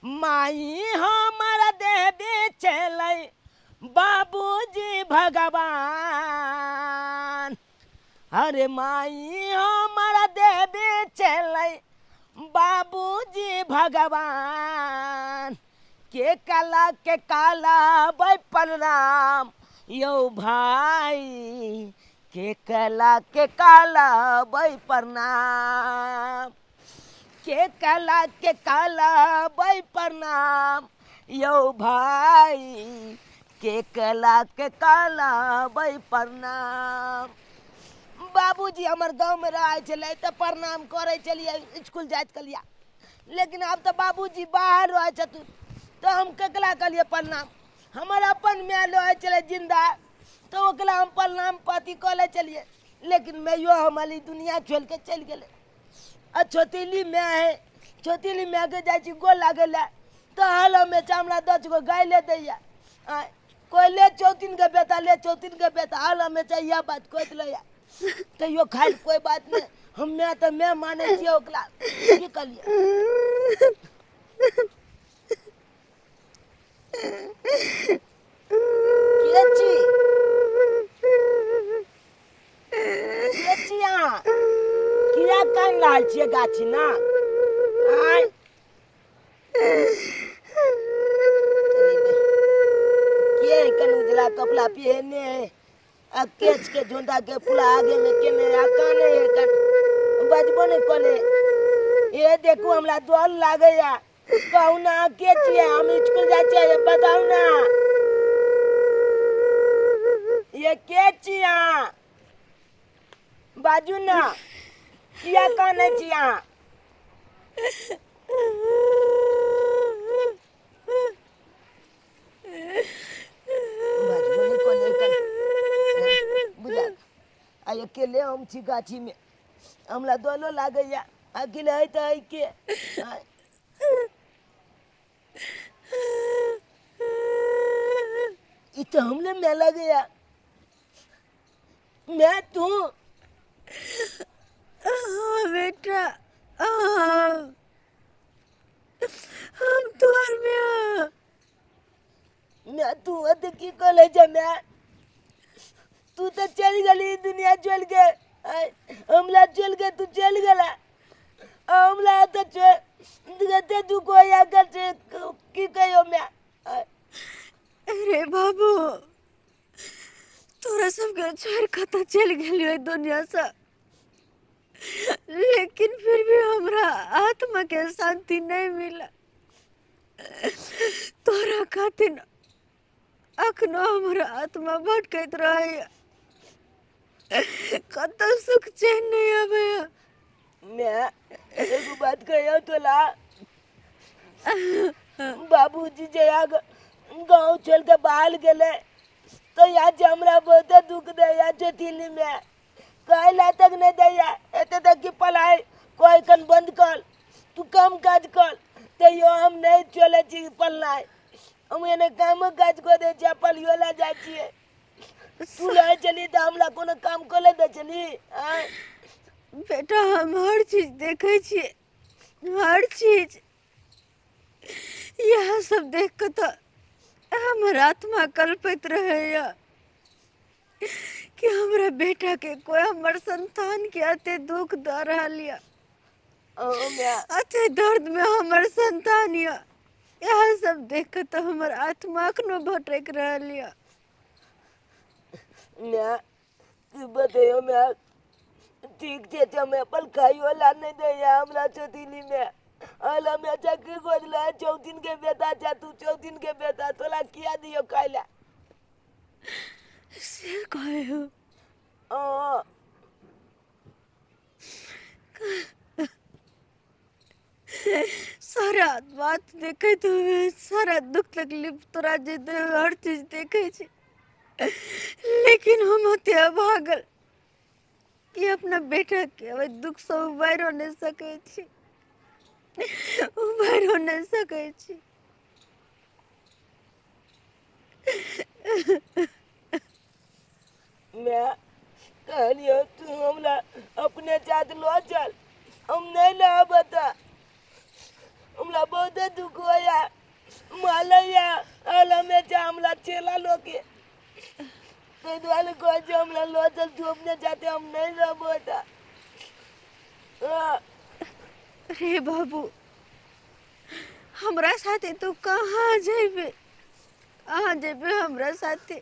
माई हमारा देवी चलै बाबूजी भगवान। अरे माई हमारा देवी चलै बाबूजी भगवान। के काला भाई प्रणाम यो भाई। के काला भाई प्रणाम। के काला भाई प्रणाम यो भाई। के काला भाई प्रणाम। बाबूजी हमार गांव में रहे चले तो प्रणाम करे चलिए स्कूल जाए कलिया। लेकिन अब तो बाबूजी बाहर रहे छथुन तो हम केकला कलिए प्रणाम। हमारा अपन मैं रहे चले जिंदा तो ओकला हम प्रणाम पाती कले चलिए। लेकिन मैं यो हमारी दुनिया छोड़ के चल गए। छोटीली मैं है छोटीली मैं के जाची गो लागे तो हाल में चामड़ा 10 गो गाय ले दैया। कोई ले 4 के बेटा ले 4 के बेटा हाल में चाहिए बात कोई ले तो यो खाई कोई बात नहीं। हम मैं माने छिए ओकला की कलिए। किया कान लाल छिए गाछी ना आय के कन उजला कपड़ा पहने केच के झुंडा के फूला आगे में केने काने कन बजबो नहीं कोले। ये देखो हमरा डर लागे या कहू ना के छिए हम स्कूल जाय छिए बताऊ ना ये के छिए बाजू ना किया काने छिए। अकेले हम छी गाछी में हमरा दोनों लागे या अकेले है तो है के तो हमले में लगे या मैं तू बेटा हम तुअर में मैं तू अत की कले जा मैं तू तो चल गली दुनिया चल के हमला चल के तू चल गला हमला तो गते तू को या करते की कयो मैं। अरे बाबू तोरा सबके छोड़ कत चल गई दुनिया से लेकिन फिर भी हमरा आत्मा के शांति नहीं मिला। तोरा खातिर अखनो हमारा आत्मा भटकत रहे कत सुख चैन नहीं आवे। मैं एगो बात कहियो तोला बाबूजी जया गांव चल के बाहर गेले तो आज हमरा बहुत दुख दे या चोटिली में कहला तक नहीं दैया एते तक की पढ़ाई कोई कन बंद कर तू काम काज कर तो यो हम नहीं चले छी पढ़ाई हम एने काम काज को दे जा पलियो ला जा छिए तू ले चली तो हमरा कोनो काम को ले दे चली। बेटा हम हर चीज देखे छिए हर चीज यह सब देख के तो हमर आत्मा कल्पित रहे या कि हमरा बेटा के कोई हमर संतान के अते दुख द रहा अते दर्द में हमर संतान या यह सब देख के तो हमर आत्मा अखनो भटक रहा। मैं तू बतायो मैं ठीक छे तो मैं पल खाइयो ला नहीं दे या हमरा चोटिली में आला में चक्की गोदला 4 के बेटा जा तू 4 के बेटा तोला किया दियो खाइला से कहो सारा बात देखे तो सारा दुख तकलीफ तोरा जे हर चीज देखे छे लेकिन हम हत्या भागल कि अपना बेटा के अब दुख से उबार नहीं सके छी उबार नहीं सके छी। मैं कहलियो तू हमरा अपने साथ लो चल हम नहीं ला बता हमरा बहुत दुख होया अलैया आला में जामला चेला लोके कई द्वारे को जामला लो चल तू अपने जाते हम नहीं रहो बेटा रे बाबू हमरा साथे तू कहाँ जेबे हमरा साथे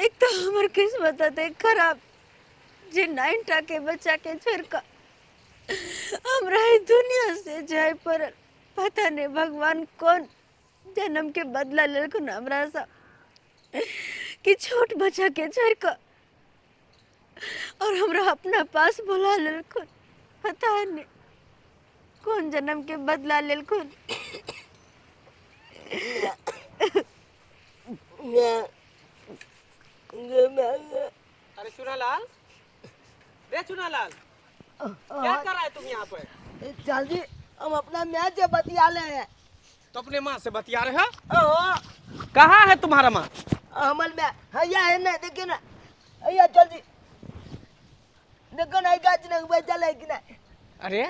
एक तो हमर किस्मत है खराब जे 9टा के बच्चा के छोड़ कर हमरा ई दुनिया से जाए पर पता नहीं भगवान कौन जन्म के बदला लेलखुन हमरा सा कि छोट बच्चा के छोड़ कर और हमरा अपना पास बुला लेलखुन पता नहीं कौन जन्म के बदला लेलखुन अरे चुनालाल, रे चुनालाल, क्या कर रहा है तुम यहाँ पे? चल जी हम अपना मैच से बतिया ले हैं। तो अपने माँ से बतिया रहे हो? कहाँ है तुम्हारा माँ? अमल में हैया है ना देखिए ना हैया चल जी देखो ना गाछ ना बैठा है कि ना। अरे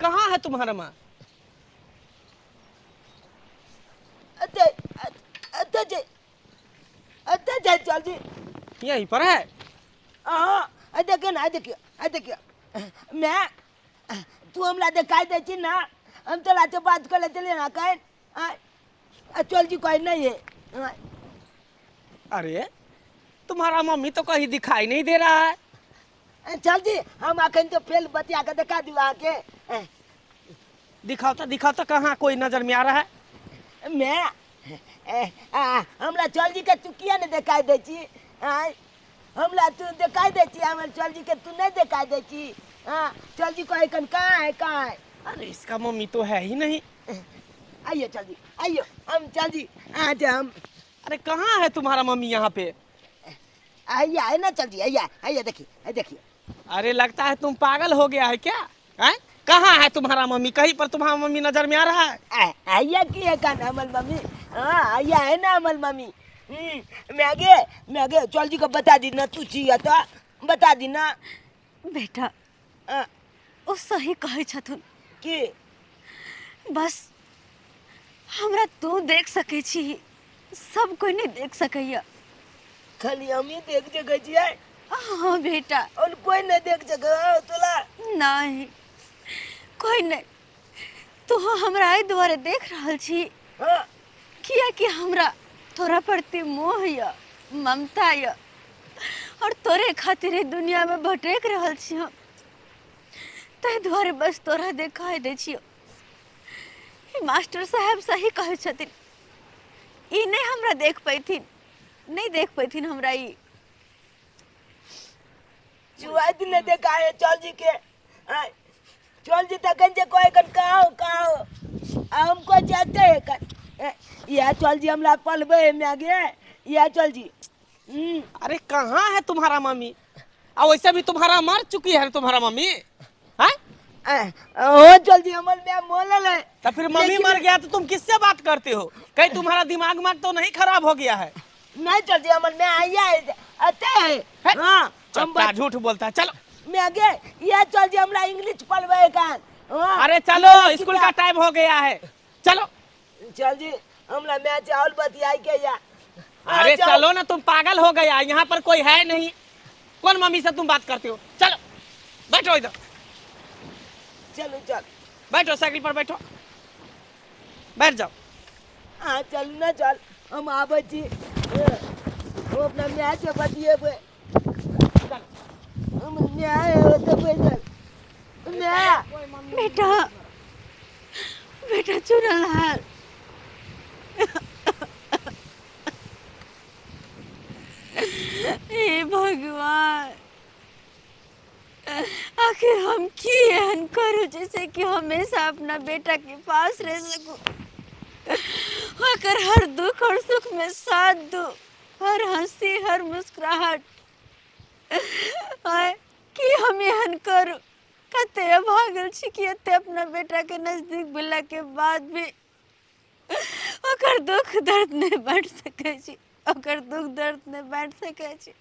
कहाँ है तुम्हारा माँ? अच्छा चल जी यहीं पर है। हाँ देखिए ना देखिए मैं तू हमला दिखाई दे छी ना हम तो लाते बात कर लेते ना कहीं चल जी कोई नहीं है। अरे तुम्हारा मम्मी तो कहीं दिखाई नहीं दे रहा है। चल जी हम अखन तो फेल बतिया के दिखा दी आके दिखाओ तो कहाँ कोई नजर में आ रहा है? मैं हमला चल जी के तू किया नहीं दिखाई दे छी हमला तू दिखाई दे छी हमर चल जी के तू नहीं दिखाई दे छी चल जी को कन कहाँ है? अरे इसका मम्मी तो है ही नहीं। आइयो चल जी आइयो हम चल जी आज हम। अरे कहाँ है तुम्हारा मम्मी यहाँ पे? आइया है ना चल जी आइया देखिए। अरे लगता है तुम पागल हो गया है क्या? हैं? कहाँ है तुम्हारा मम्मी? कहीं पर तुम्हारा मम्मी नजर में आ रहा है? आइया की है कान अमल मम्मी आइया है ना अमल मम्मी। मैं चल जी को बता दी ना तू चाहिए तो बता दी ना बेटा ओ सही कहे छथुन कि बस हमरा तू देख सके छी सब कोई नहीं देख सकैया खाली हम ही देख सके छियै। हाँ बेटा और कोई नहीं देख सके तोला नहीं कोई नहीं तू हमरा आई द्वारे देख रहल छी किया कि हमरा तोरा प्रति मोह या ममता या और तोरे खातिर दुनिया में भटक रहल छी हम तै द्वारे बस तोरा देखाई दे छियो। मास्टर साहब सही कहे छथिन ई नहीं हमरा देख पैथिन हमरा ई जुआ दिन देखा है चल जी के चल जी तकन जे कोई कन कहाँ हमको जाते है कन या चल जी हमला पलबे में आगे या चल जी। अरे कहाँ है तुम्हारा मम्मी? और वैसे भी तुम्हारा मर चुकी है तुम्हारा मम्मी है? ओ चल जी अमल में मोलल है। तो फिर मम्मी मर गया तो तुम किससे बात करते हो? कहीं तुम्हारा दिमाग तो नहीं खराब हो गया है? नहीं चल जी अमल में आया है आते है हाँ चट्टा झूठ बोलता है। चलो मैं आगे या चल जी हमला इंग्लिश पढ़वे कान। अरे चलो स्कूल का टाइम हो गया है चलो। चल जी हमला मैं चावल बतियाई के या अरे चलो ना तुम पागल हो गया यहाँ पर कोई है नहीं। कौन मम्मी से तुम बात करते हो? चलो बैठो इधर चलो चल बैठो साइकिल पर बैठो बैठ जाओ। हाँ चल ना चल हम आवे छी हम अपना न्याय से बतिएबे हम न्याय होते बैठल न्याय बेटा चुनलाल हे भगवान आखिर हम की एहन करूँ जैसे कि हमेशा अपना बेटा के पास रह सकूं आकर हर दुख और सुख में साथ दूं हर हंसी हर मुस्कुराहट कि हम एहन करूँ कते भागल छी कि अपना बेटा के नजदीक भेला के बाद भी ओकर दुख दर्द नहीं बांट सके छी ओकर दुख दर्द नहीं बांट सके छी।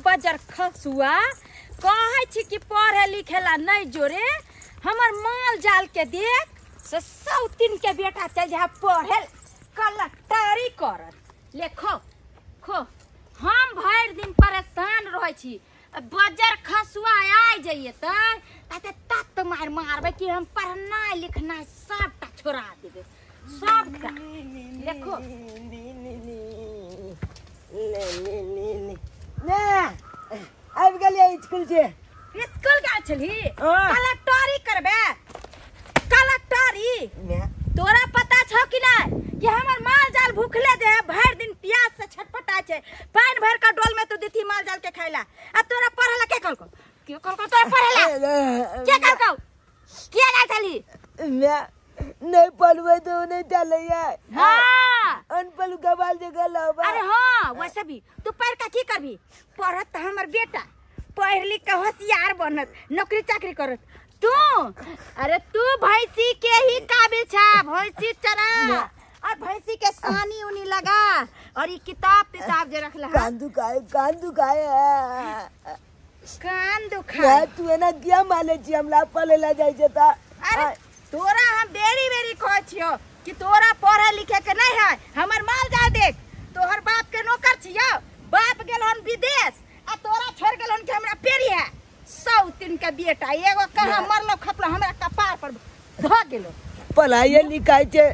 बजर खसुआ कहे छी कि पढ़े लिखेला नहीं जोरे हमर माल जाल के देख से सौतीन के बेटा चल जा पढ़े कलेक्टरी करत ले खो खो हम भर दिन परेशान रहे छी बजर खसुआ आ जाइए ताते तत मार मारबे कि हम पढ़ना लिखना सबटा छोड़ा देबे सबटा देखो ले आबि गेलियै स्कूल से स्कूल का छली कलेक्टरी करबे कलेक्टरी तोरा पता छ कि नहीं कि हमर माल जाल भूखले जे भर दिन प्यास से छटपटा छे पानी भर का डोल में तू देती माल जाल के खाइला आ तोरा पढ़ला के कलको तोरा पढ़ला के कलको के गाल चली मैं नहीं पढ़वे तो नहीं चलैया हां अनपढ़ गवाल जे गल अरे हां वैसे भी तू पढ़ का की करबी पढ़त हमर बेटा पढ़ लिख के होशियार बनत नौकरी चाकरी करत तू अरे तू भैंसी के ही काबिल छा भैंसी चरा और भैंसी के सानी उनी लगा और ये किताब जे रखला कान दुखाए कान दुखाए तू है ना क्या माने छी हमरा पढ़ेला जाय छै त अरे तोरा हम बेरी कहै छियो कि तोरा पढ़े लिखे के नहीं है हमर माल जा देख तोहर बाप के नौकर छियो बाप गेल हन विदेश आ तोरा छोड़ गेल हन कि हमरा पेरी है सौतीन के बेटा एगो कहां मरलो खपलो हमरा कपार पर ध गेलो पढ़ाई लिखाई छै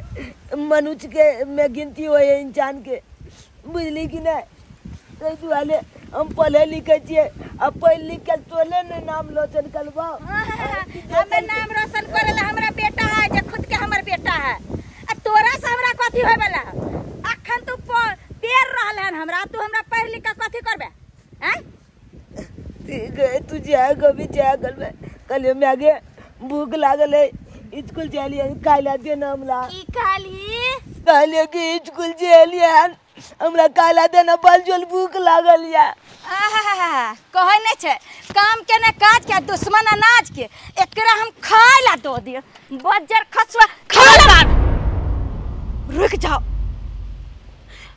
मनुष्य के में गिनती होय इंसान के बुझली कि नहीं तै दुआरे हम पढ़े लिखे छियै अब पढ़ लिख के तोले ने नाम रोशन करबो हमें नाम रोशन करेला हमरा बेटा है जे खुद के हमर बेटा है आ तोरा से हमरा कथि होय वाला अखन तू पेर रहल हन हमरा तू हमरा पढ़ लिख के कथि करबे हैं ठीक है तू जा कभी जा करबे कल में आगे भूख लागल है स्कूल चलिए काला दे नाम ला की कहली कहलिए कि स्कूल चलिए हमरा काला देना बलजोल भूख लागल या कहे नहीं छे काम के ने काज के दुश्मन अनाज के एकरा हम खाए ला दो दियो बजर खसुआ खबरदार रुक जाओ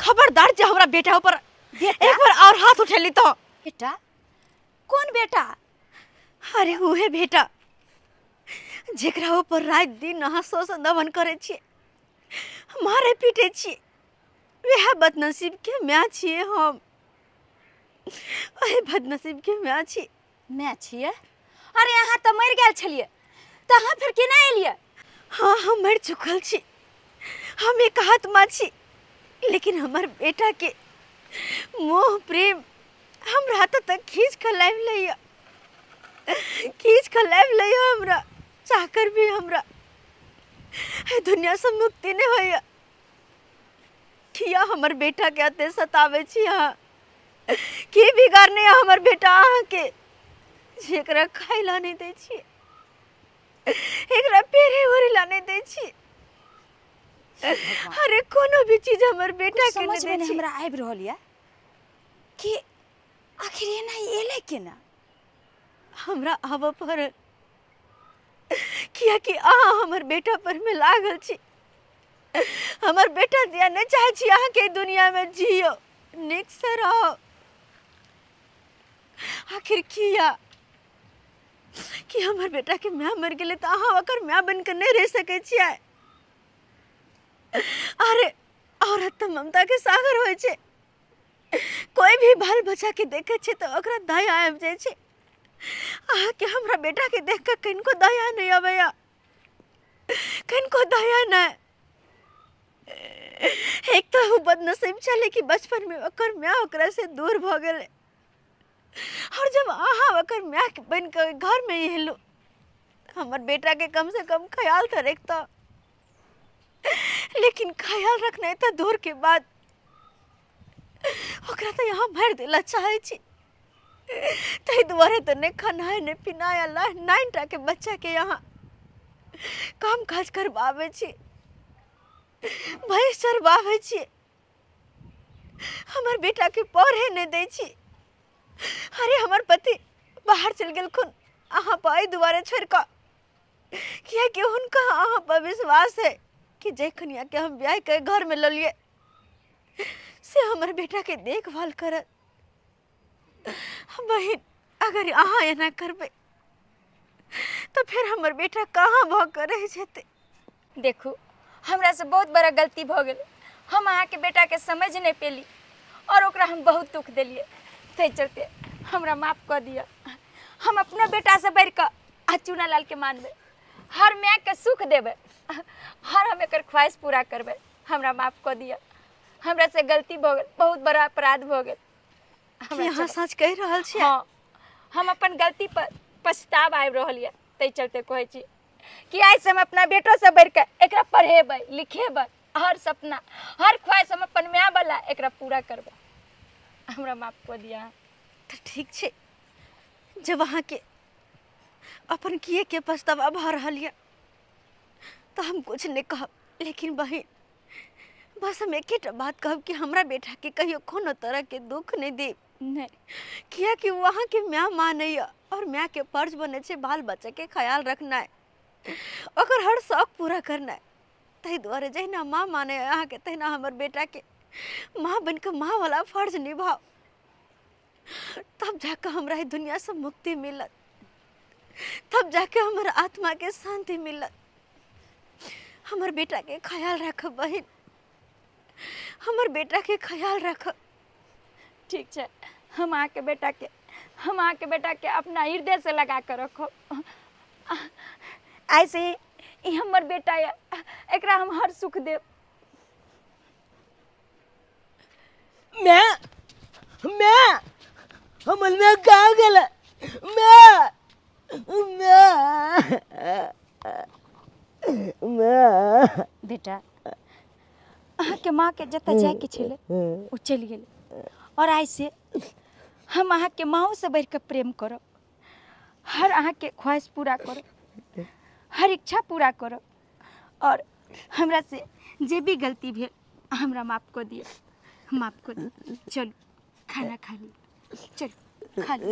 खबरदार जा हमरा बेटा ऊपर एक बार और हाथ उठेली तो बेटा कौन बेटा अरे उहे बेटा जेकरा ऊपर रात दिन हंसो से दमन करे छी मारे पीटे छी वह बदनसीब के मैं छिए हम अरे बदनसीब के मैं छिए अरे यहाँ तो मर गेल छलिए तो हाँ फिर केना एलिए हाँ हम मर चुकल छी हम एक आत्मा छी लेकिन हमार बेटा के मोह प्रेम हमरा तक खींच कर लाइव लइया हमरा चाहकर भी हमरा दुनिया से मुक्ति नहीं होइया किया हमर बेटा के अते सतावे छी यहाँ की बिगाड़ने हमर बेटा अहाँ के जेकरा खाइला नहीं दे छी एकरा पेरे ओरिला नहीं दे छी अरे कोनो भी चीज हमर बेटा के नहीं दे छी हमरा आइब रहल या कि आखिर ये ना एले के ना हमरा आव पर किया कि अहाँ हमर बेटा पर में लागल छी हमर बेटा दिया नहीं चाहे छी अहाँ के दुनिया में जियो निक से रहो आखिर किया कि हमर बेटा के मैं मर गेले तो अहाँ ओकर मैं बनकर नहीं रह सके छियै अरे औरत तो ममता के सागर होय छे कोई भी बाल बच्चा के देखे छे तो ओकरा दया आबि जाय छे अहाँ के हमरा बेटा के देख के किनको दया नहीं आबैया किनको दया नहीं एक तो वो बदनसीब चले कि बचपन में ओकर मैं ओकरा से दूर भ गेले और जब अहाँ ओकर मैं बन के घर में एलो हमर बेटा के कम से कम ख्याल तो रखता लेकिन ख्याल रखना तो दूर के बाद ओकरा तो यहाँ भर देला चाहे छी तै दुआरे तो ने खाना ने पिनाया ला 9टा के बच्चा के यहाँ काम काज करबावे छी भैंस चरबावे छी हमर बेटा के पढ़े नहीं दे छी अरे हमर पति बाहर चल गेल खुन अहाँ पर दुआरे छोड़ का किया कि उनका अहाँ पर विश्वास है कि जखनिया के हम ब्याह के घर में ललिए से हमर बेटा के देखभाल करत बहन अगर अहाँ एना करबे तो फिर हमर बेटा कहाँ भ कर रह जेते। देखू हमरा से बहुत बड़ा गलती भ गेल। हम अहाँ के बेटा के समझ नहीं पेली और ओकरा हम बहुत दुख दिलिए। ते चलते हमरा माफ कर दिया। हम अपना बेटा से बढ़ कर आ चूनालाल के मानबे, हर माँ के सुख देबे, हर हम एकर ख्वाहिश पूरा करबे। हमरा माफ कर दिया। हमरा से गलती भ गेल, बहुत बड़ा अपराध भ गेल। यहाँ सच कह रहल छी। हाँ, हम अपन गलती पर पछताव आबि रहल है। तै चलते कहै छी कि आज से हम अपना बेटो से बढ़ के एकरा पढ़ेबै लिखेबै, हर सपना हर ख्वाहिश हम अपन माँ वाला एकरा पूरा करबै। हमरा माफ कर दिया। तो ठीक छे, जब अहाँ के अपन किए के पछतावा भ रहल है तो हम कुछ नहीं कहब। लेकिन बहन बस हम एक बात कहब कि हमरा बेटा के कहियो कोनो तरह के दुख नहीं दे। नहीं, किया कि वहाँ के म्या माने और म्या के फर्ज बने छे बाल बच्चा के ख्याल रखना है, ओकर हर शौक पूरा करना है। तही द्वारे जहिना माँ माने अहाँ के तहिना हमर बेटा के माँ बन के माँ वाला फर्ज निभाओ, तब जाकर हमरा दुनिया से मुक्ति मिलत, तब जाके हमर आत्मा के शांति मिलत। हमर बेटा के ख्याल रख बहन, हमर बेटा के ख्याल रख। ठीक है, हम आके बेटा के अपना हृदय से लगा कर रखो। ऐसे ही हमर बेटा है, एकरा हम हर सुख देव। मैं हमल में कहाँ गेल? मैं बेटा अहाँ के माँ के जत जाए के छले वो चल गेले, और ऐसे हम अहाँ के माँ से बढ़ के प्रेम करो, हर अहाँ के ख्वाहिश पूरा करो, हर इच्छा पूरा करो। और हमरा से जे भी गलती भेल हमरा माफ कर दियो, माफ कर दियो। चल खाना खा ली, चल खा ली।